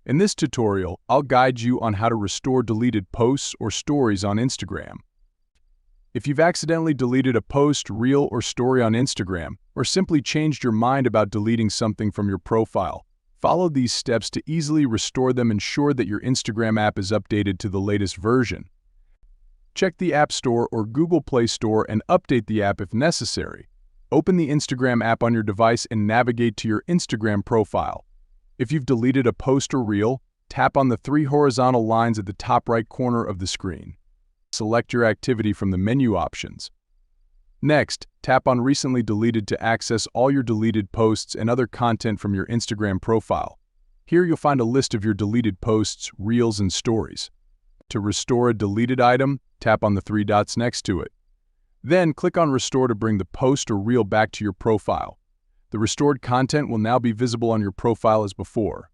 In this tutorial, I'll guide you on how to restore deleted posts or stories on Instagram. If you've accidentally deleted a post, reel, or story on Instagram, or simply changed your mind about deleting something from your profile, follow these steps to easily restore them. Ensure that your Instagram app is updated to the latest version. Check the App Store or Google Play Store and update the app if necessary. Open the Instagram app on your device and navigate to your Instagram profile. If you've deleted a post or reel, tap on the three horizontal lines at the top right corner of the screen. Select your activity from the menu options. Next, tap on Recently Deleted to access all your deleted posts and other content from your Instagram profile. Here you'll find a list of your deleted posts, reels, and stories. To restore a deleted item, tap on the three dots next to it. Then click on Restore to bring the post or reel back to your profile. The restored content will now be visible on your profile as before.